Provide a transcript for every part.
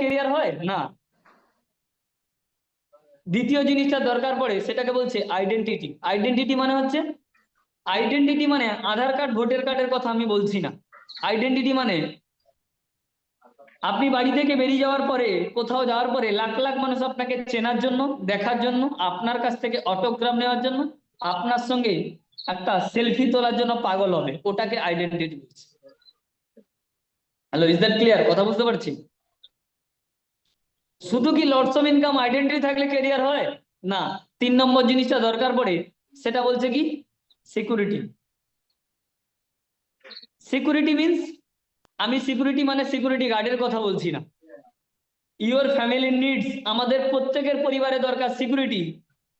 Career হয় না। দ্বিতীয় জিনিসটা দরকার পড়ে সেটাকে বলছে আইডেন্টিটি। আইডেন্টিটি মানে হচ্ছে, আইডেন্টিটি মানে আধার কার্ড ভোটার কার্ডের কথা আমি বলছি না। আইডেন্টিটি মানে আপনি বাড়ি থেকে বেরিয়ে যাওয়ার পরে, কোথাও যাওয়ার পরে লাখ লাখ মানুষ আপনাকে চেনার জন্য, দেখার জন্য, আপনার কাছ থেকে অটোগ্রাফ নেওয়ার জন্য, আপনার সঙ্গে একটা সেলফি তোলার জন্য পাগল হবে, ওটাকে আইডেন্টিটি বলছে। Hello, is that clear? কথা বুঝতে পারছি? শুধু কি লটস অফ ইনকাম আইডেন্টিটি থাকলে ক্যারিয়ার হয় না। 3 নম্বর জিনিসটা দরকার পড়ে, সেটা বলছে কি সিকিউরিটি। সিকিউরিটি মিন্স, আমি সিকিউরিটি মানে সিকিউরিটি গার্ডের কথা বলছি না। ইওর ফ্যামিলি নিডস, আমাদের প্রত্যেকের পরিবারে দরকার সিকিউরিটি।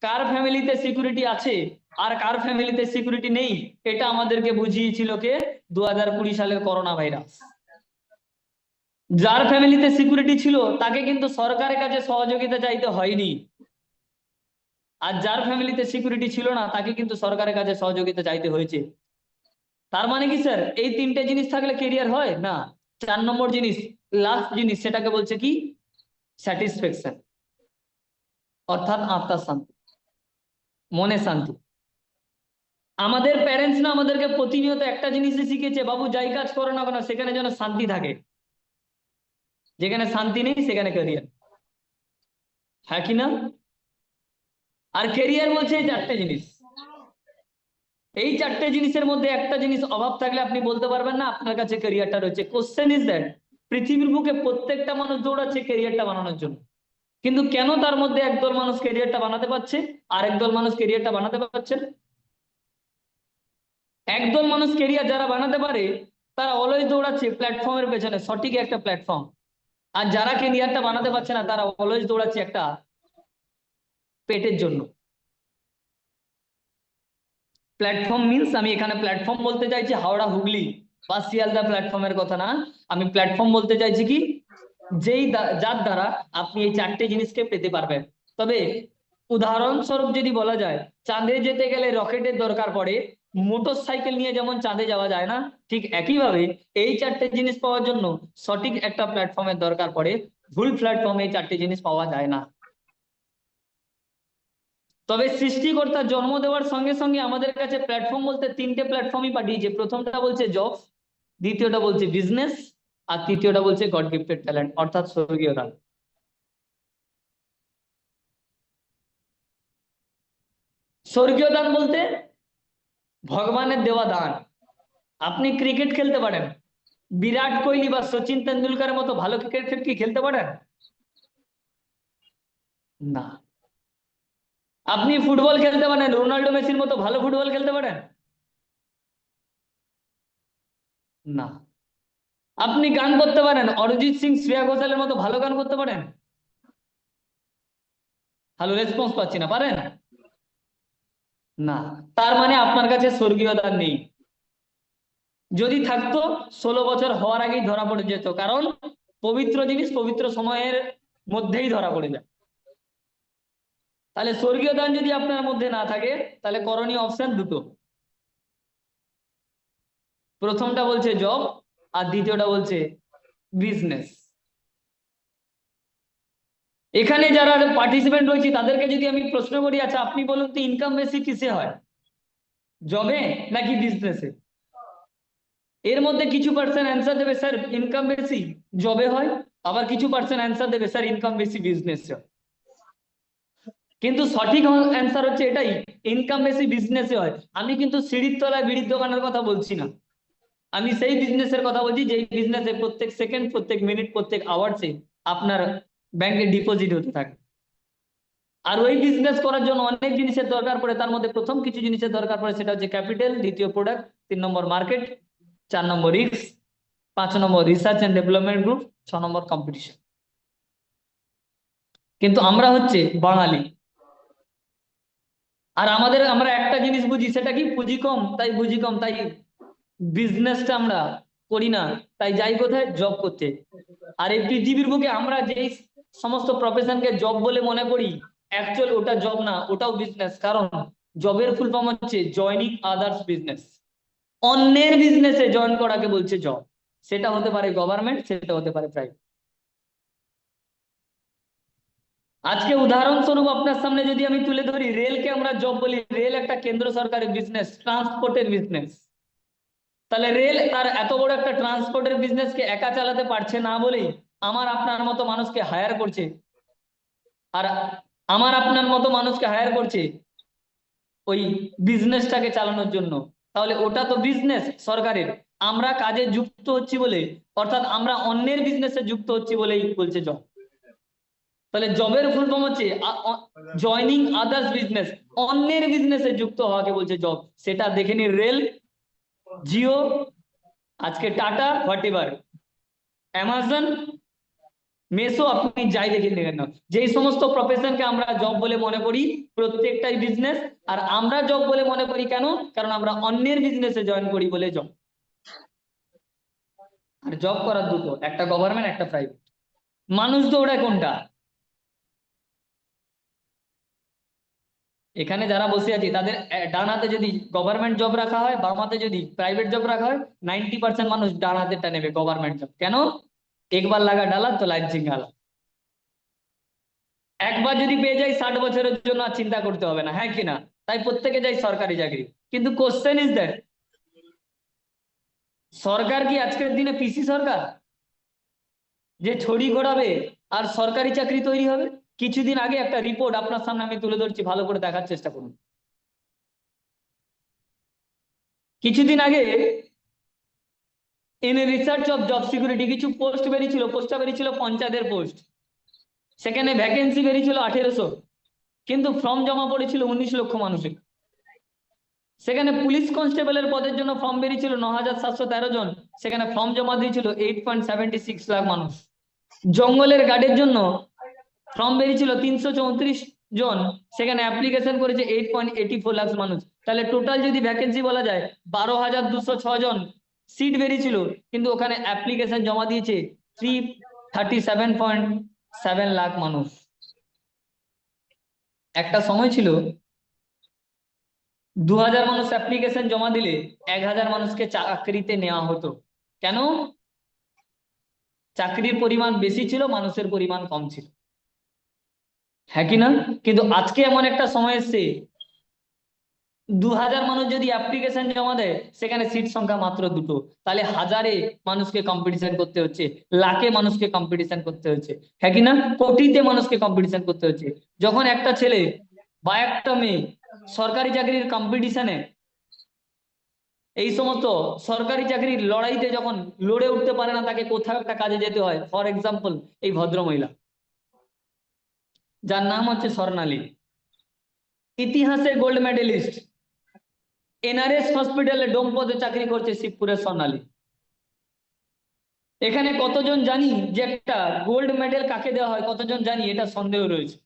কার ফ্যামিলিতে সিকিউরিটি আছে আর কার ফ্যামিলিতে সিকিউরিটি নেই, এটা আমাদেরকে বুঝিয়েছিল কে? 2020 সালের করোনা ভাইরাস। যার ফ্যামিলিতে সিকিউরিটি ছিল তাকে কিন্তু সরকারের কাছে সহযোগিতা চাইতে হয়নি, আর যার ফ্যামিলিতে সিকিউরিটি ছিল না তাকে কিন্তু সরকারের কাছে সহযোগিতা চাইতে হয়েছে। তার মানে কি স্যার এই 3টে জিনিস থাকলে ক্যারিয়ার হয় না। 4 নম্বর জিনিস, লাস্ট জিনিস, সেটাকে বলছে কি স্যাটিসফ্যাকশন, অর্থাৎ আত্মার শান্তি, মনে শান্তি। আমাদের প্যারেন্টস না আমাদেরকে প্রতিনিয়ত একটা জিনিসই শিখেছে, বাবু যাই কাজ করো না কেন সেখানে যেন শান্তি থাকে। যেখানে শান্তি নেই সেখানে ক্যারিয়ার, হ্যাঁ কি না? আর ক্যারিয়ার বলছে এই 4টে জিনিস। এই 4টে জিনিসের মধ্যে একটা জিনিস অভাব থাকলে আপনি বলতে পারবেন না আপনার কাছে ক্যারিয়ারটা রয়েছে। কোশ্চেন ইজ দ্যাট পৃথিবীর বুকে প্রত্যেকটা মানুষ দৌড়াচ্ছে ক্যারিয়ারটা বানানোর জন্য, কিন্তু কেন তার মধ্যে একদল মানুষ ক্যারিয়ারটা বানাতে পারছে আর একদল মানুষ ক্যারিয়ারটা বানাতে পারছে না? একদল মানুষ ক্যারিয়ার যারা বানাতে পারে তারা অলওয়েজ দৌড়াচ্ছে প্ল্যাটফর্মের পেছনে, সঠিক একটা প্ল্যাটফর্ম। আর যারা ক্যারিয়ারটা বানাতে পারছে না তারা অলওয়েজ দৌড়াচ্ছে একটা পেটের জন্য। প্ল্যাটফর্ম মিন্স, আমি এখানে প্ল্যাটফর্ম বলতে চাইছি হাওড়া হুগলি বা শিয়ালদা প্ল্যাটফর্মের কথা না। আমি প্ল্যাটফর্ম বলতে চাইছি কি যেই যার দ্বারা আপনি এই 4টে জিনিসকে পেতে পারবেন। তবে উদাহরণস্বরূপ যদি বলা যায়, চাঁদে যেতে গেলে রকেটের দরকার পড়ে, মোটর সাইকেল নিয়ে যেমন চাঁদে যাওয়া যায় না, ঠিক একইভাবে এই 4টে জিনিস পাওয়ার জন্য সঠিক একটা প্ল্যাটফর্মের দরকার পড়ে। ভুল প্ল্যাটফর্মে এই 4টে জিনিস পাওয়া যায় না। তবে সৃষ্টিকর্তা জন্ম দেওয়ার সঙ্গে সঙ্গে আমাদের কাছে প্ল্যাটফর্ম বলতে 3টে প্ল্যাটফর্মই পাঠিয়েছে। প্রথমটা বলছে জব, দ্বিতীয়টা বলছে বিজনেস, আর তৃতীয়টা বলছে গড গিফটেড ট্যালেন্ট, অর্থাৎ স্বর্গীয় দান। স্বর্গীয় দান বলতে ভগবানের দেওয়া দান। আপনি ক্রিকেট খেলতে পারেন, বিরাট কোহলি বা সচিন তেন্ডুলকারের মতো ভালো ক্রিকেট কি খেলতে পারেন? না। আপনি ফুটবল খেলতে পারেন, রোনাল্ডো মেসির মতো ভালো ফুটবল খেলতে পারেন? না। আপনি গান করতে পারেন, অরিজিৎ সিং শ্রেয়া ঘোষালের মতো ভালো গান করতে পারেন? হ্যালো, রেসপন্স পাচ্ছি না, পারেন? না। তার মানে আপনার কাছে স্বর্গীয় দান নেই। যদি থাকতো 16 বছর হওয়ার আগেই ধরা পড়ে যেত, কারণ পবিত্র জিনিস পবিত্র সময়ের মধ্যেই ধরা পড়ে যায়। তাহলে স্বর্গীয় দান যদি আপনার মধ্যে না থাকে তাহলে করণীয় অপশন দুটো। প্রথমটা বলছে জব আর দ্বিতীয়টা বলছে বিজনেস। এখানে যারা পার্টিসিপেন্ট রয়েছে তাদেরকে যদি আমি প্রশ্ন করি, আচ্ছা আপনি বলুন তো ইনকাম বেশি কিসে হয়, জবে নাকি বিজনেসে? এর মধ্যে কিছু পার্সেন্ট অ্যান্সার দেবে স্যার ইনকাম বেশি জবে হয়, আবার কিছু পার্সেন্ট অ্যান্সার দেবে স্যার ইনকাম বেশি বিজনেসে হয়। কিন্তু সঠিক অ্যান্সার হচ্ছে এটাই, ইনকাম বেশি বিজনেসে হয়। আমি কিন্তু সিঁড়ির তলায় বিড়ির দোকানের কথা বলছি না, আমি সেই বিজনেসের কথা বলছি যেই বিজনেসে প্রত্যেক সেকেন্ড, প্রত্যেক মিনিট, প্রত্যেক আওয়ার্সে আপনার ব্যাংকে ডিপোজিট হতে থাকে। আর ওই বিজনেস করার জন্য অনেক জিনিসের দরকার পড়ে, তার মধ্যে প্রথম কিছু জিনিসের দরকার পড়ে সেটা হচ্ছে ক্যাপিটাল, দ্বিতীয় product, 3 number market, 4 number risk, 5 number research and development group, 6 number competition. কিন্তু আমরা হচ্ছে বাঙালি, আর আমরা একটা জিনিস বুঝি, সেটা কি পুঁজি কম তাই বুঝি কম, তাই বিজনেসটা আমরা করি না, তাই যাই কোথায় জব করতে। আর এই পৃথিবীর বুকে আমরা যেই সমস্ত প্রফেশনকে জব বলে মনে করি, অ্যাকচুয়ালি ওটা জব না, ওটাও বিজনেস। কারণ জবের ফুল ফর্ম হচ্ছে জয়নিং আদার্স বিজনেস, অন্যের বিজনেসে জয়েন করাকে বলছে জব। সেটা হতে পারে গভর্নমেন্ট, সেটা হতে পারে প্রাইভেট। আজকে উদাহরণস্বরূপ আপনার সামনে যদি আমি তুলে ধরি, রেলকে আমরা জব বলি, রেল একটা কেন্দ্র সরকারের বিজনেস, ট্রান্সপোর্টের বিজনেস। তাহলে রেল তার এত বড় একটা ট্রান্সপোর্টের বিজনেসকে একা চালাতে পারছে না বলেই আমার আপনার মতো মানুষকে হায়ার করছে। আর আমার আপনার মতো মানুষকে হায়ার করছে ওই বিজনেসটাকে চালানোর জন্য। তাহলে ওটা তো বিজনেস সরকারের, আমরা কাজে যুক্ত হচ্ছি বলে, অর্থাৎ আমরা অন্যের বিজনেসে যুক্ত হচ্ছি বলেই বলছে জব। তাহলে জবের ফুল ফর্ম হচ্ছে জয়নিং আদার্স বিজনেস, অন্যের বিজনেসে যুক্ত হওয়াকে বলছে জব। সেটা দেখে নি রেল, জিও, আজকে টাটা, হোয়াট এভার, অ্যামাজন, মেসো, আপনি যাই দেখে নেবেন না, যেই সমস্ত প্রফেশনকে আমরা জব বলে মনে করি প্রত্যেকটাই বিজনেস। আর আমরা জব বলে মনে করি কেন? কারণ আমরা অন্যের বিজনেসে জয়েন করি বলে জব। আর জব করার দুটো, একটা গভর্নমেন্ট, একটা প্রাইভেট। মানুষ দৌড়ায় কোনটা? এখানে যারা বসে আছি তাদের ডান হাতে যদি গভর্নমেন্ট জব রাখা হয়, বাম হাতে যদি প্রাইভেট জব রাখা হয়, 90% মানুষ ডান হাতেরটা নেবে, গভর্নমেন্ট জব। কেন? একবার লাগা ডালা তো লাইফ সিঙ্গালা। একবার যদি পেয়ে যাই 60 বছরের জন্য আর চিন্তা করতে হবে না, হ্যাঁ কিনা? তাই প্রত্যেকে যাই সরকারি চাকরি। কিন্তু কোশ্চেন ইজ দ্যাট, সরকার কি আজকের দিনে পিসি সরকার যে ছড়ি ঘোরাবে আর সরকারি চাকরি তৈরি হবে? কিছুদিন আগে একটা রিপোর্ট আপনার সামনে আমি তুলে ধরছি, ভালো করে দেখার চেষ্টা করুন। কিছুদিন আগে in research of job security কিছু পোস্ট বেরিয়েছিল, পোস্টটা বেরিয়েছিল পঞ্চায়েতের পোস্ট। সেখানে ভ্যাকেন্সি বেরিয়েছিল 1800, কিন্তু ফর্ম জমা পড়েছিল 19 লক্ষ মানুষের। সেখানে পুলিশ কনস্টেবলের পদের জন্য ফর্ম বেরিয়েছিল 9713 জন, সেখানে ফর্ম জমা দিয়েছিল 8.76 লাখ মানুষ। জঙ্গলের গার্ডের জন্য ফর্ম বেরিয়েছিল 334 জন, সেখানে অ্যাপ্লিকেশন করেছে 8.84 লাখ মানুষ। তাহলে টোটাল যদি ভ্যাকেন্সি বলা যায় 12,206 জন সিট বেরিয়েছিল, কিন্তু ওখানে অ্যাপ্লিকেশন জমা দিয়েছে 337.7 লাখ মানুষ। একটা সময় ছিল 2000 মানুষ অ্যাপ্লিকেশন জমা দিলে 1000 মানুষকে চাকরিতে নেওয়া হতো। কেন? চাকরির পরিমাণ বেশি ছিল, মানুষের পরিমাণ কম ছিল, হ্যাঁ কি না? কিন্তু আজকে এমন একটা সময় এসছে, 2000 মানুষ যদি অ্যাপ্লিকেশন জমা দেয়, সেখানে সিট সংখ্যা মাত্র 2টো। তাহলে হাজারে মানুষকে কম্পিটিশন করতে হচ্ছে, লাখে মানুষকে কম্পিটিশন করতে হচ্ছে, হ্যাঁ কি না? কোটিতে মানুষকে কম্পিটিশন করতে হচ্ছে। যখন একটা ছেলে বা একটা মেয়ে সরকারি চাকরির কম্পিটিশনে, এই সমস্ত সরকারি চাকরির লড়াইতে যখন লড়ে উঠতে পারে না, তাকে কোথাও একটা কাজে যেতে হয়। ফর এক্সাম্পল, এই ভদ্রমহিলা যার নাম হচ্ছে স্বর্ণালী, ইতিহাসে গোল্ড মেডেলিস্ট, এনআরএস হসপিটালে ডোম পদে চাকরি করছে শিবপুরের স্বর্ণালী। এখানে কতজন জানি যে একটা গোল্ড মেডেল কাকে দেওয়া হয়? কতজন জানি? এটা সন্দেহ রয়েছে।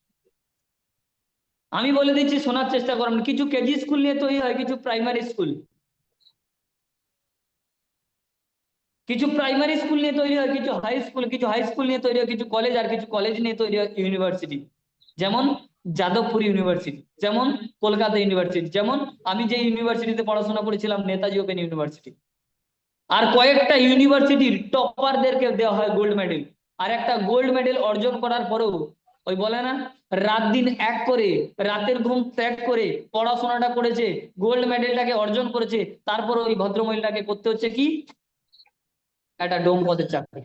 আমি বলে দিচ্ছি, শোনার চেষ্টা করুন। কিছু কেজি স্কুল নিয়ে তৈরি হয়, কিছু প্রাইমারি স্কুল, কিছু প্রাইমারি স্কুল নিয়ে তৈরি হয়, কিছু হাই স্কুল, কিছু হাই স্কুল নিয়ে তৈরি হয়, কিছু কলেজ, আর কিছু কলেজ নিয়ে তৈরি হয় ইউনিভার্সিটি। যেমন যাদবপুর ইউনিভার্সিটি, যেমন কলকাতা ইউনিভার্সিটি, যেমন আমি যে ইউনিভার্সিটিতে পড়াশোনা করেছিলাম নেতাজি ওপেন ইউনিভার্সিটি। আর কয়েকটা ইউনিভার্সিটির টপারদেরকে দেওয়া হয় গোল্ড মেডেল। আর একটা গোল্ড মেডেল অর্জন করার পরেও ওই বলে না, রাত দিন এক করে, রাতের ঘুম ত্যাগ করে পড়াশোনাটা করেছে, গোল্ড মেডেলটাকে অর্জন করেছে, তারপর ওই ভদ্রমহিলাকে করতে হচ্ছে কি? একটা ডোম পদের চাকরি।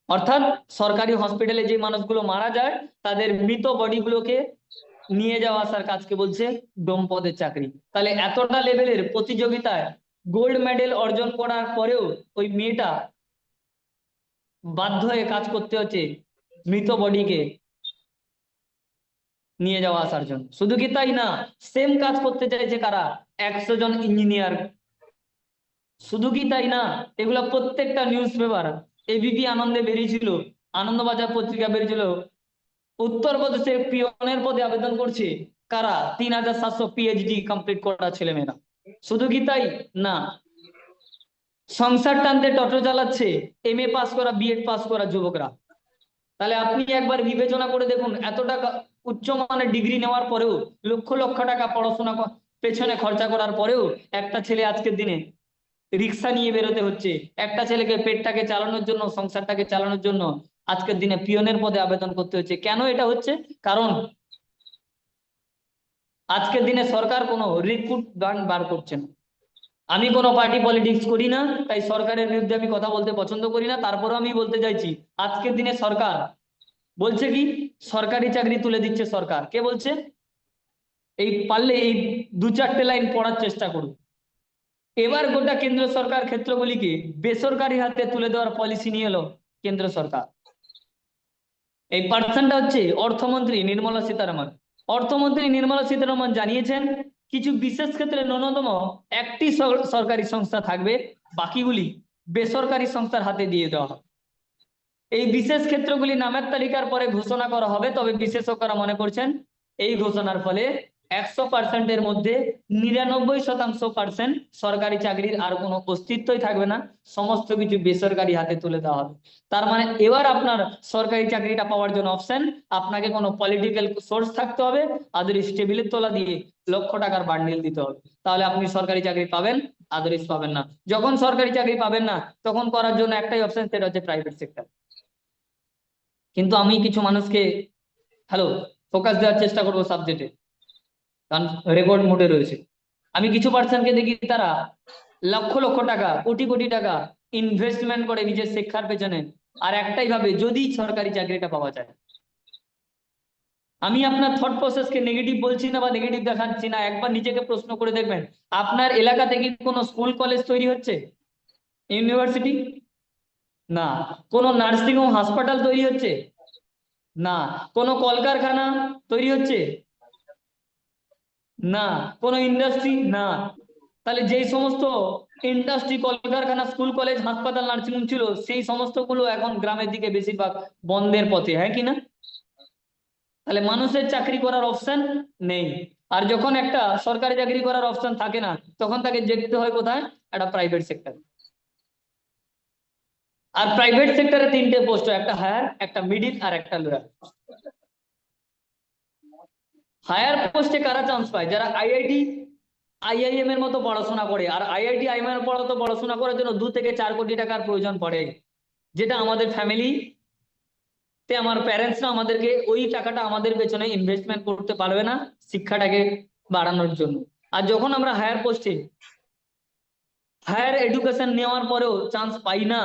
অর্থাৎ সরকারি হসপিটালে যে মানুষগুলো মারা যায়, তাদের মৃত বডি গুলোকে নিয়ে যাওয়া আসার কাজকে বলছে ডোম পদের চাকরি। তাহলে এতটা লেভেলের প্রতিযোগিতায় গোল্ড মেডেল অর্জন করার পরেও ওই মেয়েটা বাধ্য হয়ে কাজ করতে হচ্ছে মৃত বডিকে নিয়ে যাওয়া আসার জন্য। শুধু কি তাই না, সেম কাজ করতে চাইছে কারা? 100 জন ইঞ্জিনিয়ার। শুধু কি তাই না, এগুলো প্রত্যেকটা নিউজ পেপার, এবিপি আনন্দে বেরিয়েছিল, আনন্দবাজার পত্রিকা বেরিয়েছিল, উত্তরপ্রদেশে পিয়নের পদে আবেদন করছে কারা? 3700 পিএইচডি কমপ্লিট করা ছেলেমেয়েরা। শুধু কি তাই না, সংসার টানতে টোটো চালাচ্ছে এমএ পাস করা, বিএড পাস করা যুবকরা। তাহলে আপনি একবার বিবেচনা করে দেখুন, এত টাকা উচ্চমানের ডিগ্রি নেওয়ার পরেও, লক্ষ লক্ষ টাকা পড়াশোনা পেছনে খরচা করার পরেও একটা ছেলে আজকের দিনে রিক্সা নিয়ে বেরোতে হচ্ছে। একটা ছেলেকে পেটটাকে চালানোর জন্য, সংসারটাকে চালানোর জন্য আজকের দিনে পিয়নের পদে আবেদন করতে হচ্ছে। কেন এটা হচ্ছে? কারণ আজকের দিনে সরকার কোনো রিক্রুট বার করছে না। আমি কোনো পার্টি পলিটিক্স করি না, তাই সরকারের বিরুদ্ধে আমি কথা বলতে পছন্দ করি না। তারপরেও আমি বলতে চাইছি, আজকের দিনে সরকার বলছে কি সরকারি চাকরি তুলে দিচ্ছে সরকার। কে বলছে? এই পারলে এই 2-4টে লাইন পড়ার চেষ্টা করুন। এবার গোটা কেন্দ্র সরকার ক্ষেত্রগুলিকে বেসরকারি হাতে তুলে দেওয়ার পলিসি নিয়ে এলো কেন্দ্র সরকার। এই পার্সনটা হচ্ছে অর্থমন্ত্রী নির্মলা সীতারামন। অর্থমন্ত্রী নির্মলা সীতারামন জানিয়েছেন কিছু বিশেষ ক্ষেত্রে ন্যূনতম একটি সরকারি সংস্থা থাকবে, বাকিগুলি বেসরকারি সংস্থার হাতে দিয়ে দেওয়া হবে। এই বিশেষ ক্ষেত্রগুলি নামের তালিকার পরে ঘোষণা করা হবে। তবে বিশেষজ্ঞরা মনে করছেন এই ঘোষণার ফলে 100%-এর মধ্যে 99% সরকারি চাকরির আর কোনো অস্তিত্বই থাকবে না, সমস্ত কিছু বেসরকারি হাতে তুলে দেওয়া হবে। তার মানে এবার আপনার সরকারি চাকরিটা পাওয়ার জন্য অপশন, আপনাকে কোনো পলিটিক্যাল সোর্স থাকতে হবে, আদারওয়াইজ টেবিলের তলা দিয়ে লক্ষ টাকার বান্ডিল দিতে হবে, তাহলে আপনি সরকারি চাকরি পাবেন, আদারওয়াইজ পাবেন না। যখন সরকারি চাকরি পাবেন না তখন করার জন্য একটাই অপশন, সেটা হচ্ছে প্রাইভেট সেক্টর। কিন্তু আমি কিছু মানুষকে হ্যালো ফোকাস দেওয়ার চেষ্টা করবো সাবজেক্টে, কারণ রেকর্ড মোডে রয়েছে। আমি কিছু পার্সনকে দেখি তারা লক্ষ লক্ষ টাকা, কোটি কোটি টাকা ইনভেস্টমেন্ট করে নিজের শিক্ষার পেছনে, আর একটাই ভাবে যদি সরকারি চাকরিটা পাওয়া যায়। আমি আপনার থট প্রসেসকে নেগেটিভ বলছি না বা নেগেটিভ দেখাচ্ছি না, একবার নিজেকে প্রশ্ন করে দেখবেন আপনার এলাকা থেকে কোনো স্কুল কলেজ তৈরি হচ্ছে, ইউনিভার্সিটি? না। কোনো নার্সিং হোম হাসপাতাল তৈরি হচ্ছে? না। কোনো কলকারখানা তৈরি হচ্ছে? না। কোনো ইন্ডাস্ট্রি? না। তাহলে যেই সমস্ত ইন্ডাস্ট্রি, কলকারখানা, স্কুল কলেজ, হাসপাতাল, নার্সিংহোম ছিল, সেই সমস্ত গুলো এখন গ্রামের দিকে বেশিরভাগ বন্ধের পথে, হ্যাঁ কি না? তাহলে মানুষের চাকরি করার অপশন নেই। আর যখন একটা সরকারি চাকরি করার অপশন থাকে না, তখন তাকে যেতে হয় কোথায়? একটা প্রাইভেট সেক্টর। আর প্রাইভেট সেক্টরে 3টে পোস্ট, একটা হায়ার, একটা মিডিল, আর একটা লোয়ার। হায়ার পোস্টে কারা চান্স পায়? যারা আইআইটি আইআইএম এর মতো পড়াশোনা করে। আর আইআইটি আইএম এর মতো পড়াশোনা করার জন্য 2 থেকে 4 কোটি টাকার প্রয়োজন পড়ে, যেটা আমাদের ফ্যামিলি তে আমার প্যারেন্টসরা আমাদেরকে ওই টাকাটা আমাদের পেছনে ইনভেস্টমেন্ট করতে পারবে না শিক্ষাটাকে বাড়ানোর জন্য। আর যখন আমরা হায়ার পোস্টে হায়ার এডুকেশন নেওয়ার পরেও চান্স পাই না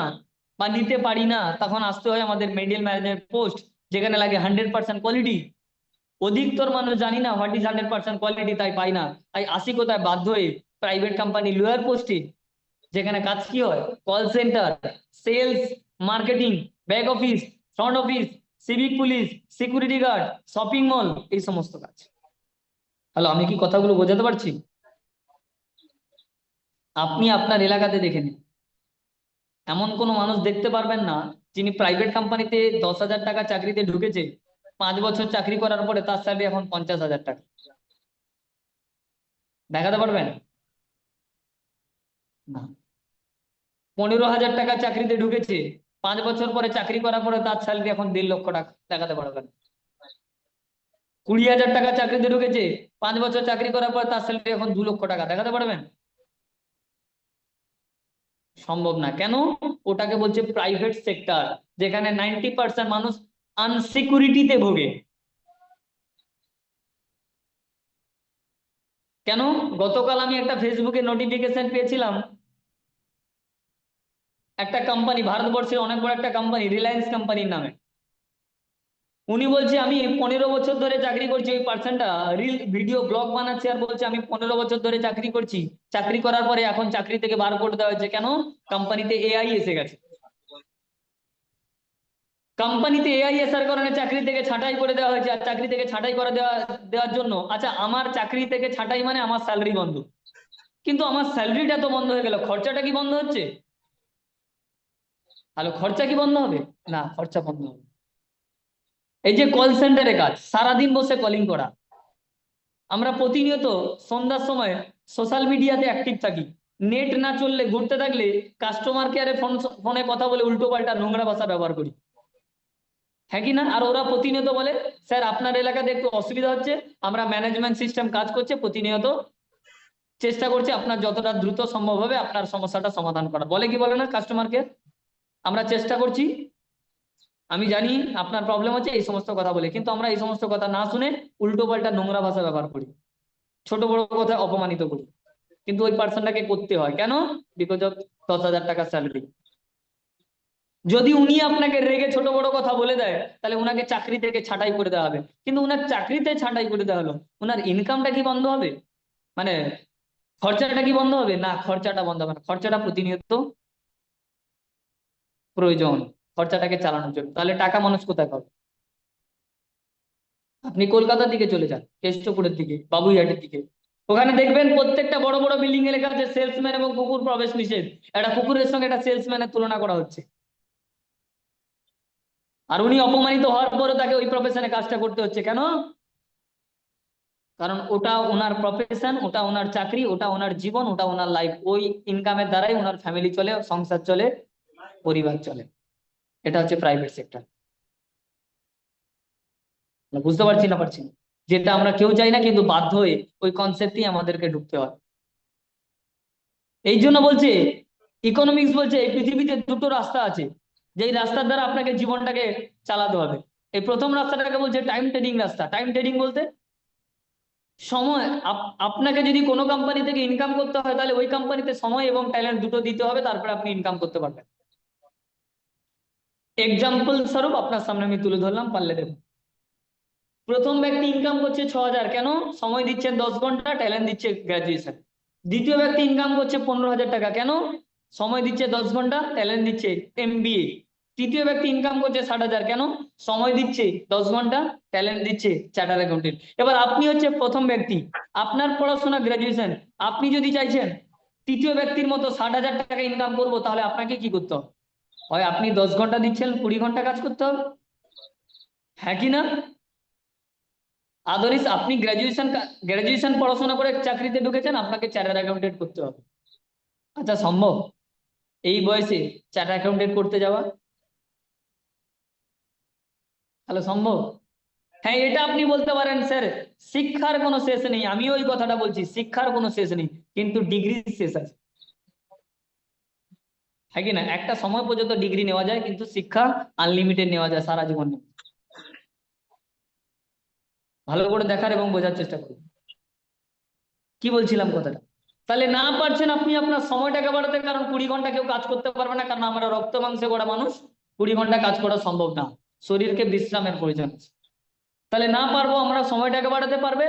বা নিতে পারি না, তখন আসতে হয় আমাদের মিডল ম্যানেজমেন্ট পোস্ট, যেখানে লাগে 100% কোয়ালিটি। অধিকতর মানুষ জানি না হোয়াট ইজ 100% কোয়ালিটি, তাই পাই না, তাই আসি কোথায়? বাধ্য হয়ে প্রাইভেট কোম্পানি লোয়ার পোস্টে, যেখানে কাজ কি হয়? Call centre, sales, marketing, back office, front office, civic police, security guard, shopping mall, এই সমস্ত কাজ। হ্যালো, আমি কি কথাগুলো বোঝাতে পারছি? আপনি আপনার এলাকাতে দেখে নিন, এমন কোনো মানুষ দেখতে পারবেন না যিনি প্রাইভেট কোম্পানিতে 10,000 টাকা চাকরিতে ঢুকেছে, 5 বছর চাকরি করার পরে তার স্যালারি এখন 50,000 টাকা। দেখাতে পারবেন? না। 15,000 টাকা চাকরিতে ঢুকেছে, 5 বছর পরে চাকরি করার পরে তার স্যালারি এখন 1.5 লক্ষ টাকা। দেখাতে পারবেন? 20,000 টাকা চাকরিতে ঢুকেছে, 5 বছর চাকরি করার পর তার স্যালারি এখন 2 লক্ষ টাকা। দেখাতে পারবেন? সম্ভব না। কেন? ওটাকে বলছে প্রাইভেট সেক্টর, যেখানে 90% মানুষ আনসিকিউরিটিতে ভোগে। কেন? গতকাল আমি একটা ফেসবুকে নোটিফিকেশন পেয়েছিলাম, একটা কোম্পানি, ভারতবর্ষের অনেক বড় একটা কোম্পানি, রিলায়েন্স কোম্পানির নামে। উনি বলছে আমি 15 বছর ধরে চাকরি করছি। ওই পার্সনটা রিল ভিডিও ব্লগ বানাচ্ছে আর বলছে আমি 15 বছর ধরে চাকরি করছি, চাকরি করার পরে এখন চাকরি থেকে বার করে দেওয়া হয়েছে। কেন? কোম্পানিতে এআই এসে গেছে। কোম্পানিতে এআই আসার কারণে চাকরি থেকে ছাঁটাই করে দেওয়া হয়েছে। আর চাকরি থেকে ছাঁটাই করে দেওয়ার জন্য, আচ্ছা আমার চাকরি থেকে ছাঁটাই মানে আমার স্যালারি বন্ধ, কিন্তু আমার স্যালারিটা তো বন্ধ হয়ে গেল, খরচাটা কি বন্ধ হচ্ছে? তাহলে খরচা কি বন্ধ হবে? না, খরচা বন্ধ হবে। এই যে কল সেন্টারে কাজ, সারাদিন বসে কলিং করা, আমরা প্রতিনিয়ত সন্ধ্যার সময় সোশ্যাল মিডিয়াতে অ্যাক্টিভ থাকি, নেট না চললে, ঘুরতে থাকলে কাস্টমার কেয়ারে ফোনে কথা বলে উল্টো পাল্টা নোংরা ভাষা ব্যবহার করি, হ্যাঁ কি না? আর ওরা প্রতিনিয়ত বলে স্যার আপনার এলাকাতে একটু অসুবিধা হচ্ছে, আমরা ম্যানেজমেন্ট সিস্টেম কাজ করছে, প্রতিনিয়ত চেষ্টা করছে আপনার যতটা দ্রুত সম্ভব হবে আপনার সমস্যাটা সমাধান করা। বলে কি বলে না কাস্টমার কেয়ার? আমরা চেষ্টা করছি, আমি জানি আপনার প্রবলেম হচ্ছে এই সমস্ত কথা বলে, কিন্তু আমরা এই সমস্ত কথা না শুনে উল্টো পাল্টা নোংরা ভাষা ব্যবহার করি, ছোট বড় কথা অপমানিত করি, কিন্তু ওই পার্সনটাকে করতে হয় কেন? বিকজ অফ 10,000 টাকা স্যালারি। যদি উনি আপনাকে রেগে ছোট বড় কথা বলে দেয়, তাহলে উনাকে চাকরি থেকে ছাঁটাই করে দেওয়া হবে, কিন্তু উনার চাকরিতে ছাঁটাই করে দেওয়া হলো, উনার ইনকামটা কি বন্ধ হবে? মানে খরচাটা কি বন্ধ হবে? না, খরচাটা বন্ধ হবে না, খরচাটা প্রতিনিয়ত প্রয়োজন খরচাটাকে চালানোর জন্য। তাহলে টাকা মানুষ কোথায় পাবে? আপনি কলকাতার দিকে চলে যান, কেষ্টপুরের দিকে, বাবুইহাটের দিকে, ওখানে দেখবেন প্রত্যেকটা বড় বড় বিল্ডিং এ লেখা আছে সেলসম্যান এবং কুকুর প্রবেশ নিষেধ। একটা কুকুরের সঙ্গে একটা সেলসম্যানের তুলনা করা হচ্ছে, আর উনি অপমানিত হওয়ার পরে তাকে ওই প্রফেশনে কাজটা করতে হচ্ছে কেন? কারণ ওটা ওনার প্রফেশন, ওটা ওনার চাকরি, ওটা ওনার জীবন, ওটা ওনার লাইফ, ওই ইনকামের দ্বারাই ওনার ফ্যামিলি চলে, সংসার চলে, পরিবার চলে। এটা হচ্ছে প্রাইভেট সেক্টর। বুঝতে পারছি না পারছি না? যেটা আমরা কেউ চাই না, কিন্তু বাধ্য হয়ে ওই কনসেপ্টই আমাদেরকে ঢুকতে হয়। এই জন্য বলছে ইকোনমিক্স, বলছে এই পৃথিবীতে দুটো রাস্তা আছে, যেই রাস্তার দ্বারা আপনাকে জীবনটাকে চালাতে হবে। এই প্রথম রাস্তাটাকে বলছে টাইম ট্রেডিং রাস্তা। টাইম ট্রেডিং বলতে সময়, আপনাকে যদি কোনো কোম্পানি থেকে ইনকাম করতে হয়, তাহলে ওই কোম্পানিতে সময় এবং ট্যালেন্ট দুটো দিতে হবে, তারপরে আপনি ইনকাম করতে পারবেন। এক্সাম্পল স্বরূপ আপনার সামনে আমি তুলে ধরলাম, পারলে দেখুন। প্রথম ব্যক্তি ইনকাম করছে 6,000, কেন? সময় দিচ্ছেন 10 ঘন্টা, ট্যালেন্ট দিচ্ছে গ্রাজুয়েশন। দ্বিতীয় ব্যক্তি ইনকাম করছে 15,000 টাকা, কেন? সময় দিচ্ছে 10 ঘন্টা, ট্যালেন্ট দিচ্ছে MBA। তৃতীয় ব্যক্তি ইনকাম করছে 60,000, কেন? সময় দিচ্ছে 10 ঘন্টা, ট্যালেন্ট দিচ্ছে চার্টার অ্যাকাউন্টেন্ট। এবার আপনি হচ্ছে প্রথম ব্যক্তি, আপনার পড়াশোনা গ্রাজুয়েশন, আপনি যদি চাইছেন তৃতীয় ব্যক্তির মতো 60,000 টাকা ইনকাম করবো, তাহলে আপনাকে কি করতে হবে? হয় আপনি 10 ঘন্টা দিচ্ছেন, 20 ঘন্টা কাজ করতে হবে, হ্যাঁ কি না? আদারিস আপনি গ্রাজুয়েশন পড়াশোনা করে চাকরিতে ঢুকেছেন, আপনাকে চার্টার্ড অ্যাকাউন্টেন্ট করতে হবে। আচ্ছা, সম্ভব এই বয়সে চার্টার্ড অ্যাকাউন্টেন্ট করতে যাওয়া? তাহলে সম্ভব? হ্যাঁ, এটা আপনি বলতে পারেন স্যার শিক্ষার কোনো শেষ নেই, আমিও ওই কথাটা বলছি, শিক্ষার কোনো শেষ নেই, কিন্তু ডিগ্রি শেষ আছে, হ্যাঁ কি না? একটা সময় পর্যন্ত ডিগ্রি নেওয়া যায়, কিন্তু শিক্ষা আনলিমিটেড নেওয়া যায়, সারা জীবন। ভালো করে দেখার এবং বোঝার চেষ্টা করুন। কি বলছিলাম কথাটা? তাহলে না পারছেন আপনি আপনার সময়টাকে বাড়াতে, কারণ 20 ঘন্টা কেউ কাজ করতে পারবে না, কারণ আমরা রক্ত মাংসে গড়া মানুষ, 20 ঘন্টা কাজ করা সম্ভব না, শরীরকে বিশ্রামের প্রয়োজন আছে। তাহলে না পারবো আমরা সময়টাকে বাড়াতে পারবে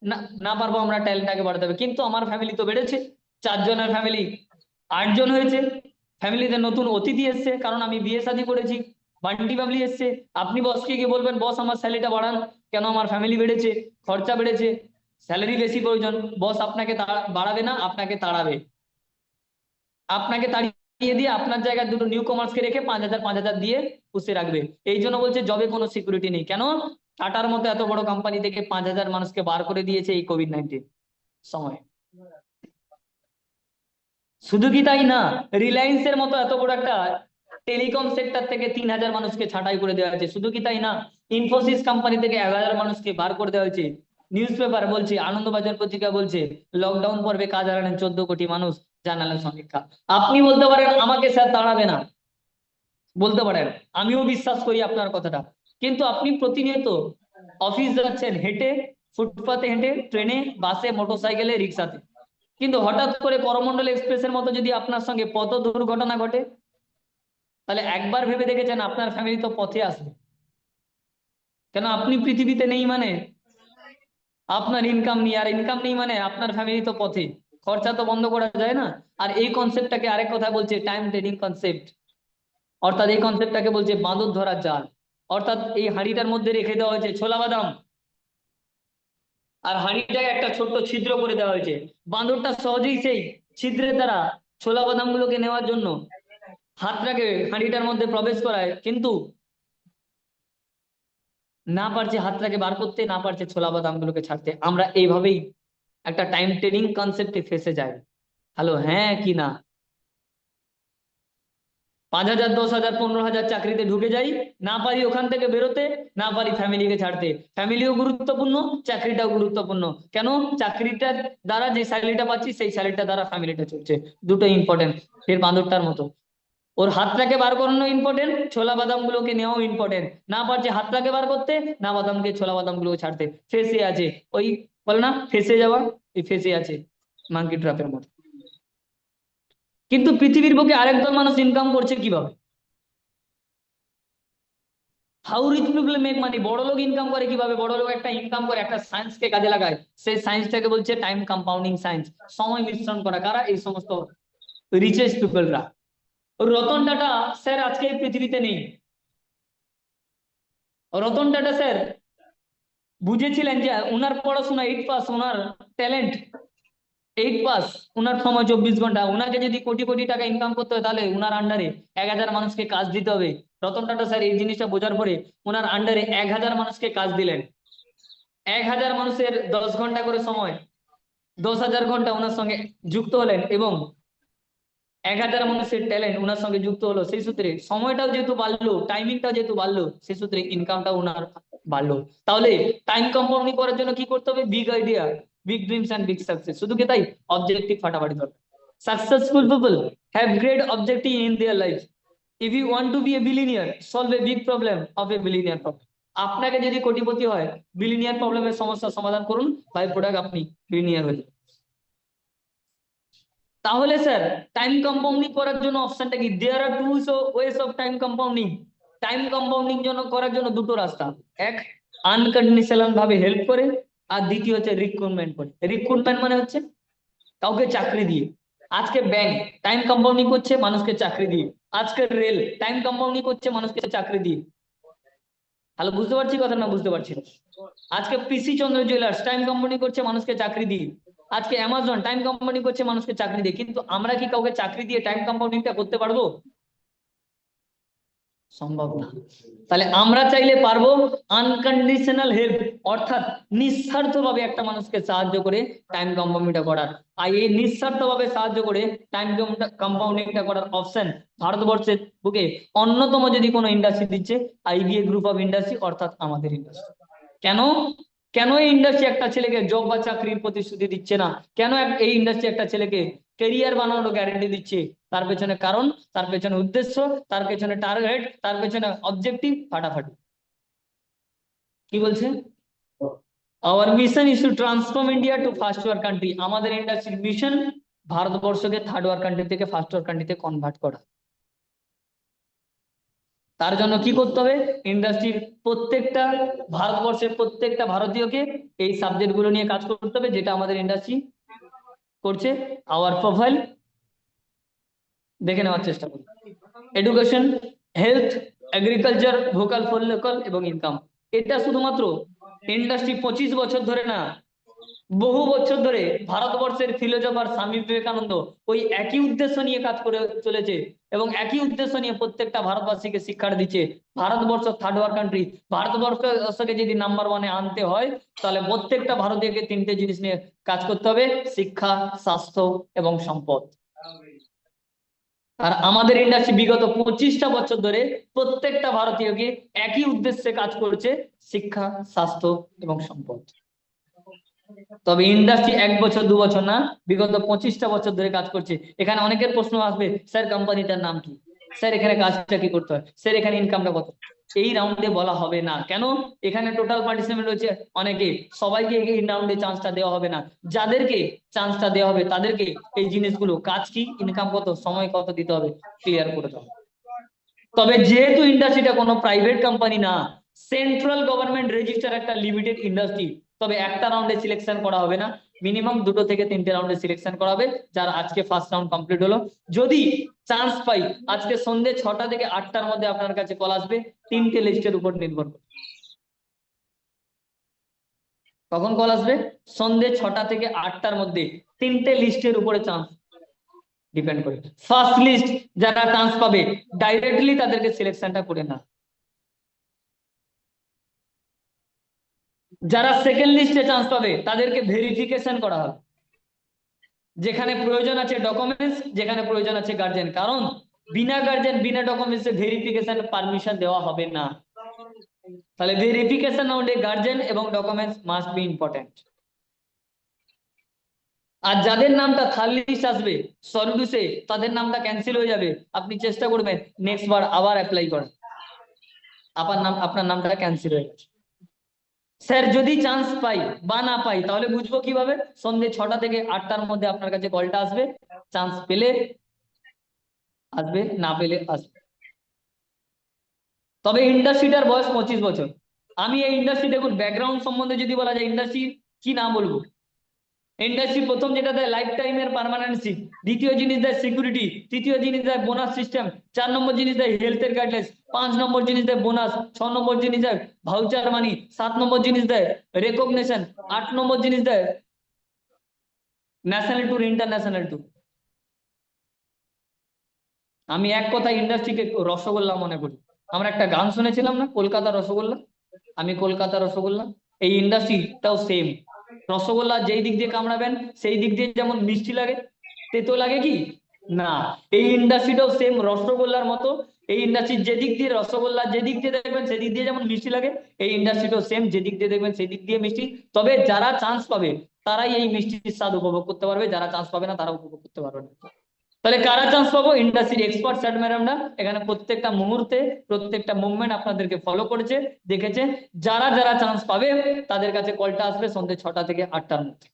না, না পারবো আমরা ট্যালেন্টটাকে বাড়াতে হবে। কিন্তু আমার ফ্যামিলি তো বেড়েছে, 4 জনের ফ্যামিলি 8 জন হয়েছে, ফ্যামিলিতে নতুন অতিথি এসছে, কারণ আমি বিয়ে শাদী করেছি, বান্টি বাবলি এসছে। আপনি বসকে গিয়ে বলবেন বস আমার স্যালারিটা বাড়ান, কেন? আমার ফ্যামিলি বেড়েছে, খরচা বেড়েছে, স্যালারি বেশি প্রয়োজন। বস আপনাকে বাড়াবে না, আপনাকে তাড়াবে, আপনাকে তাড়িয়ে দিয়ে আপনার জায়গায় দুটো নিউ কমার্সকে রেখে 5,000 5,000 দিয়ে পুষে রাখবে। এই জন্য বলছে জবে কোনো সিকিউরিটি নেই, কেন? টাটার মতো এত বড় কোম্পানি থেকে 5,000 মানুষকে বার করে দিয়েছে এই কোভিড-19 সময়। শুধু কি তাই না, রিলায়েন্সের মতো এত বড় একটা টেলিকম সেক্টর থেকে 3,000 মানুষকে ছাঁটাই করে দেওয়া হয়েছে। শুধু কি তাই না, ইনফোসিস কোম্পানি থেকে 11,000 মানুষকে বার করে দেওয়া হয়েছে। নিউজ পেপার বলছে, আনন্দবাজার পত্রিকা বলছে লকডাউন পর্বে কাজ হারালেন 14 কোটি মানুষ, জানালেন সমীক্ষা। আপনি বলতে পারেন আমাকে স্যার তাড়াবে না, বলতে পারেন, আমিও বিশ্বাস করি আপনার কথাটা, কিন্তু আপনি প্রতিনিয়ত অফিস যাচ্ছেন হেঁটে, ফুটপাতে হেঁটে, ট্রেনে, বাসে, মোটরসাইকেলে, রিক্সাতে, কিন্তু হঠাৎ করে করমন্ডল এক্সপ্রেসের মতো যদি আপনার সঙ্গে পথ দুর্ঘটনা ঘটে, তাহলে একবার ভেবে দেখেছেন আপনার ফ্যামিলি তো পথে আসবে, কেন? আপনি পৃথিবীতে নেই মানে আপনার ইনকাম নেই, আর ইনকাম নেই মানে আপনার ফ্যামিলি তো পথে, খরচা তো বন্ধ করা যায় না। আর এই কনসেপ্টটাকে আরেক কথা বলছে টাইম ট্রেডিং কনসেপ্ট, অর্থাৎ এই কনসেপ্টটাকে বলছে বাঁদর ধরার জাল। অর্থাৎ এই হাঁড়িটার মধ্যে রেখে দেওয়া হয়েছে ছোলা বাদাম, আর হাঁড়িটায় একটা ছোট্ট ছিদ্র করে দেওয়া হয়েছে, বাঁদরটা সহজেই সেই ছিদ্রের দ্বারা ছোলা বাদাম গুলোকে নেওয়ার জন্য হাতটাকে হাঁড়িটার মধ্যে প্রবেশ করায়, কিন্তু না পারছে হাতটাকে বার করতে, না পারছে ছোলা বাদাম গুলোকে ছাড়তে। আমরা এইভাবেই একটা টাইম ট্রেডিং কনসেপ্টে ফেসে যাই। হ্যালো, হ্যাঁ কি না? 5,000 10,000 15,000 চাকরিতে ঢুকে যাই, না পারি ওখান থেকে বেরোতে, না পারি ফ্যামিলিকে ছাড়তে। ফ্যামিলিও গুরুত্বপূর্ণ, চাকরিটাও গুরুত্বপূর্ণ, কেন? চাকরিটার দ্বারা যে স্যালারিটা পাচ্ছি, সেই স্যালারিটা দ্বারা ফ্যামিলিটা চলছে, দুটো ইম্পর্টেন্ট, ফের বাঁদরটার মতো। ওর হাতটাকে বার করানো ইম্পর্টেন্ট, ছোলা বাদাম গুলোকে নেওয়াও ইম্পর্টেন্ট। না পারছে হাতটাকে বার করতে, না বাদামকে ছোলা বাদাম গুলো ছাড়তে, ফেসে আছে ওই, বলে না ফেসে যাওয়া, এই ফেসে আছে মাঙ্কি ট্র্যাপের মতো। কিন্তু পৃথিবীর বুকে আরেক দল মানুষ ইনকাম করছে কিভাবে? How rich people make money, বড় লোক ইনকাম করে কিভাবে? বড় লোক একটা ইনকাম করে একটা সায়েন্সকে কাজে লাগায়, সেই সায়েন্সটাকে বলছে টাইম কম্পাউন্ডিং সায়েন্স, সময় মিশ্রণ করা। কারা? এই সমস্ত রিচেস্ট পিপলরা। রতন টাটা স্যার আজকে এই পৃথিবীতে নেই। রতন টাটা স্যার বুঝেছিলেন যে উনার পড়াশোনা 8 পাস, উনার ট্যালেন্ট 8 পাস, উনার সময় 24 ঘন্টা। উনাকে যদি কোটি কোটি টাকা ইনকাম করতে হয় তাহলে উনার আন্ডারে 1000 মানুষকে কাজ দিতে হবে। রতন টাটা স্যার এই জিনিসটা বোঝার পরে উনার আন্ডারে 1000 মানুষকে কাজ দিলেন। 1000 মানুষের 10 ঘন্টা করে সময়, 10,000 ঘন্টা ওনার সঙ্গে যুক্ত হলেন এবং 1000 মানুষের ট্যালেন্ট ওনার সঙ্গে যুক্ত হলো। সেই সূত্রে সময়টাও যেহেতু বাড়লো, টাইমিংটাও যেহেতু বাড়লো, সেই সূত্রে ইনকামটাও ওনার বাড়লো। তাহলে টাইম কম্পাউন্ডিং করার জন্য কি করতে হবে? Big idea, big dreams and big success. শুধু কি তাই? অবজেক্টিভ ফাটাফাটি দরকার। Successful people have great objective in their life. If you want to be a billionaire, solve a big problem of a billionaire problem. আপনাকে যদি কোটিপতি হয়, billionaire প্রবলেমের সমস্যার সমাধান করুন, বাই প্রোডাক্ট আপনি বিলিনিয়ার হয়ে যাবেন। তাহলে স্যার টাইম কম্পাউন্ডিং করার জন্য অপশনটা কি? There are two ways of time compounding. Time compounding জন্য করার জন্য দুটো রাস্তা, এক আনকন্ডিশনাল ভাবে হেল্প করে, আর দ্বিতীয় হচ্ছে রিক্রুটমেন্ট করে। রিক্রুটমেন্ট মানে হচ্ছে কাউকে চাকরি দিয়ে। আজকে ব্যাংক টাইম কম্পাউন্ডিং করছে মানুষকে চাকরি দিয়ে, আজকে রেল টাইম কম্পাউন্ডিং করছে মানুষকে চাকরি দিয়ে। হ্যালো, বুঝতে পারছি কথা না বুঝতে পারছি? আজকে পিসি চন্দ্র জুয়েলার্স টাইম কম্পাউন্ডিং করছে মানুষকে চাকরি দিয়ে, আজকে অ্যামাজন টাইম কম্পাউন্ডিং করছে মানুষকে চাকরি দিয়ে। কিন্তু আমরা কি কাউকে চাকরি দিয়ে টাইম কম্পাউন্ডিংটা করতে পারবো? সম্ভব না। তাহলে আমরা চাইলে পারবো আনকন্ডিশনাল হেল্প, অর্থাৎ নিঃস্বার্থভাবে একটা মানুষকে সাহায্য করে টাইম কম্পাউন্ডিংটা করার। আর এই নিঃস্বার্থভাবে সাহায্য করে টাইম কম্পাউন্ডিংটা করার অপশন ভারতবর্ষের বুকে অন্যতম যদি কোনো ইন্ডাস্ট্রি দিচ্ছে, আইবিএ গ্রুপ অফ ইন্ডাস্ট্রি, অর্থাৎ আমাদের ইন্ডাস্ট্রি। কেন? কেন এই ইন্ডাস্ট্রি একটা ছেলেকে জব বা চাকরির প্রতিশ্রুতি দিচ্ছে না? কেন এই ইন্ডাস্ট্রি একটা ছেলেকে কেরিয়ার বানানোর গ্যারান্টি দিচ্ছে? তার পেছনে কারণ, তার পেছনে উদ্দেশ্য, তার পেছনে টার্গেট, তার পেছনে অবজেক্টিভ ফাটাফাটি। কি বলছে? Our mission is to transform India to first world country. আমাদের ইন্ডাস্ট্রির মিশন ভারতবর্ষকে থার্ড ওয়ার্ল্ড কান্ট্রি থেকে ফার্স্ট ওয়ার্ল্ড কান্ট্রিতে কনভার্ট করা। তার জন্য কি করতে হবে? ইন্ডাস্ট্রির প্রত্যেকটা, ভারতবর্ষের প্রত্যেকটা ভারতীয়কে এই সাবজেক্ট গুলো নিয়ে কাজ করতে হবে, যেটা আমাদের ইন্ডাস্ট্রি করছে। আওয়ার প্রোফাইল দেখে নেওয়ার চেষ্টা করুন। Education, health, agriculture, vocal for local এবং ইনকাম। এটা শুধুমাত্র ইন্ডাস্ট্রি 25 বছর ধরে না, বহু বছর ধরে ভারতবর্ষের ফিলোসফার স্বামী বিবেকানন্দ ওই একই উদ্দেশ্য নিয়ে কাজ করে চলেছে এবং একই উদ্দেশ্য নিয়ে প্রত্যেকটা ভারতবাসীকে শিক্ষা দিচ্ছে। ভারতবর্ষ থার্ড ওয়ার্ল্ড কান্ট্রি, ভারতবর্ষকে যদি নাম্বার 1-এ আনতে হয় তাহলে প্রত্যেকটা ভারতীয়কে 3টে জিনিস নিয়ে কাজ করতে হবে: শিক্ষা, স্বাস্থ্য এবং সম্পদ। আর আমাদের ইন্ডাস্ট্রি বিগত 25টা বছর ধরে প্রত্যেকটা ভারতীয়কে একই উদ্দেশ্যে কাজ করছে: শিক্ষা, স্বাস্থ্য এবং সম্পদ। তবে ইন্ডাস্ট্রি 1 বছর 2 বছর না, বিগত 25টা বছর ধরে কাজ করছে। এখানে অনেকের প্রশ্ন আসবে, স্যার কোম্পানিটার নাম কি, স্যার এখানে কাজটা কি করতে হয়, স্যার এখানে ইনকামটা কত? এই রাউন্ডে বলা হবে না। কেন? এখানে টোটাল পার্টিসিপেন্ট রয়েছে অনেকে, সবাইকে এই রাউন্ডে চান্সটা দেওয়া হবে না। যাদেরকে চান্সটা দেওয়া হবে তাদেরকে এই জিনিসগুলো, কাজ কি, ইনকাম কত, সময় কত দিতে হবে, ক্লিয়ার করে দেওয়া। তবে যেহেতু ইন্ডাস্ট্রিটা কোনো প্রাইভেট কোম্পানি না, সেন্ট্রাল গভর্নমেন্ট রেজিস্টার একটা লিমিটেড ইন্ডাস্ট্রি, তবে একটা রাউন্ডে সিলেকশন করা হবে না, মিনিমাম 2 থেকে 3টে রাউন্ডে সিলেকশন করা হবে। যার আজকে ফার্স্ট রাউন্ড কমপ্লিট হলো, যদি চান্স পাই আজকে সন্ধ্যে 6টা থেকে 8টার মধ্যে আপনার কাছে কল আসবে 3টে লিস্টের উপর নির্ভর করে। কখন কল আসবে? সন্ধ্যে 6টা থেকে 8টার মধ্যে 3টে লিস্টের উপরে চান্স ডিপেন্ড করে। ফার্স্ট লিস্ট যারা চান্স পাবে ডাইরেক্টলি তাদেরকে সিলেকশনটা করে না, যারা সেকেন্ড লিস্টে চান্স পাবে তাদেরকে ভেরিফিকেশন করা হবে। যেখানে প্রয়োজন আছে ডকুমেন্টস, যেখানে প্রয়োজন আছে গার্জেন, কারণ বিনা গার্জেন বিনা ডকুমেন্টসে ভেরিফিকেশন পারমিশন দেওয়া হবে না। তাহলে ভেরিফিকেশন রাউন্ডে গার্জেন এবং ডকুমেন্টস মাস্ট বি ইম্পর্টেন্ট। আর যাদের নামটা থার্ড লিস্ট আসবে সলিডুসে, তাদের নামটা ক্যান্সেল হয়ে যাবে। আপনি চেষ্টা করবেন নেক্সট বার আবার অ্যাপ্লাই করার। আপনার নামটা ক্যান্সেল হয়ে গেছে। স্যার যদি চান্স পাই বা না পাই তাহলে বুঝবো কিভাবে? সন্ধ্যে 6টা থেকে 8টার মধ্যে আপনার কাছে কলটা আসবে। চান্স পেলে আসবে, না পেলে আসবে। তবে ইন্ডাস্ট্রিটার বয়স 25 বছর। আমি এই ইন্ডাস্ট্রি, দেখুন ব্যাকগ্রাউন্ড সম্বন্ধে যদি বলা যায়, ইন্ডাস্ট্রি কি নাম বলবো। ইন্ডাস্ট্রি প্রথম যেটা দেয় লাইফ টাইমের পার্মানেন্সি, দ্বিতীয় জিনিস দেয় সিকিউরিটি, তৃতীয় জিনিস দেয় বোনাস সিস্টেম, 4 নম্বর জিনিস দেয় হেলথের গাইডলাইন্স, 5 নম্বর জিনিস দেয় বোনাস, 6 নম্বর জিনিস দেয় ভাউচার মানি, 7 নম্বর জিনিস দেয় রেকগনিশন, 8 নম্বর জিনিস দেয় ন্যাশনাল ট্যুর, ইন্টারন্যাশনাল ট্যুর। আমি এক কথা ইন্ডাস্ট্রিকে রসগোল্লা মনে করি। আমরা একটা গান শুনেছিলাম না, কলকাতা রসগোল্লা, আমি কলকাতা রসগোল্লা। এই ইন্ডাস্ট্রিটাও সেম। রসগোল্লা যেই দিক দিয়ে কামড়াবেন সেই দিক দিয়ে যেমন মিষ্টি লাগে, তেতো লাগে কি না, এই ইন্ডাস্ট্রিটাও সেম রসগোল্লার মতো। এই ইন্ডাস্ট্রির যেদিক দিয়ে রসগোল্লা, যেদিক দিয়ে দেখবেন সেদিক দিয়ে যেমন মিষ্টি লাগে, এই ইন্ডাস্ট্রিটাও সেম, যেদিক দিয়ে দেখবেন সেই দিক দিয়ে মিষ্টি। তবে যারা চান্স পাবে তারাই এই মিষ্টির স্বাদ উপভোগ করতে পারবে, যারা চান্স পাবে না তারা উপভোগ করতে পারবে না। তাহলে কারা চান্স পাবো? ইন্ডাস্ট্রির এক্সপার্ট স্যার ম্যাডামরা এখানে প্রত্যেকটা মুহূর্তে প্রত্যেকটা মুভমেন্ট আপনাদেরকে ফলো করেছে, দেখেছে। যারা যারা চান্স পাবে তাদের কাছে কলটা আসবে সন্ধ্যে 6টা থেকে 8টার মধ্যে,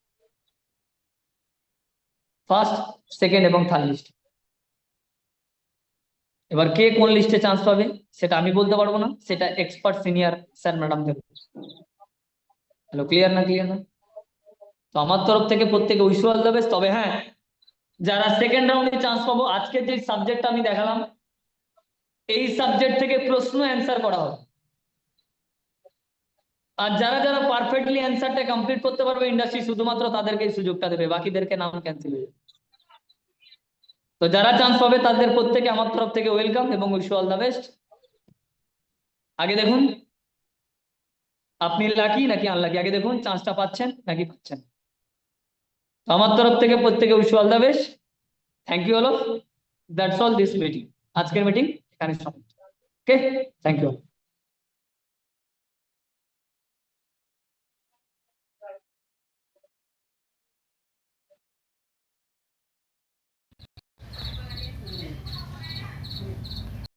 ফার্স্ট, সেকেন্ড এবং থার্ড লিস্ট। এবার কে কোন লিস্টে চান্স পাবে সেটা আমি বলতে পারবো না, সেটা এক্সপার্ট সিনিয়র স্যার ম্যাডাম দেবে। হ্যালো, ক্লিয়ার না? ক্লিয়ার না? তো আমার তরফ থেকে প্রত্যেকে উইশ অল দ্য বেস্ট। তবে হ্যাঁ, যারা সেকেন্ড রাউন্ডে চান্স পাবো, আজকের যে সাবজেক্টটা আমি দেখালাম এই সাবজেক্ট থেকে প্রশ্ন অ্যান্সার করা হবে। আর যারা যারা পারফেক্টলি অ্যান্সারটা কমপ্লিট করতে পারবে ইন্ডাস্ট্রি শুধুমাত্র তাদেরকে এই সুযোগটা দেবে, বাকিদেরকে নাম ক্যান্সেল হয়ে যাবে। তো যারা চান্স পাবে তাদের প্রত্যেকে আমার তরফ থেকে ওয়েলকাম এবং উইশ অল দ্য বেস্ট। আগে দেখুন আপনি লাকি নাকি আনলাকি, আগে দেখুন চান্সটা পাচ্ছেন নাকি পাচ্ছেন। তো আমার তরফ থেকে প্রত্যেকে wish all the best. Thank you all of, that's all this meeting. আজকের মিটিং এখানে সমাপ্ত। Okay, thank you.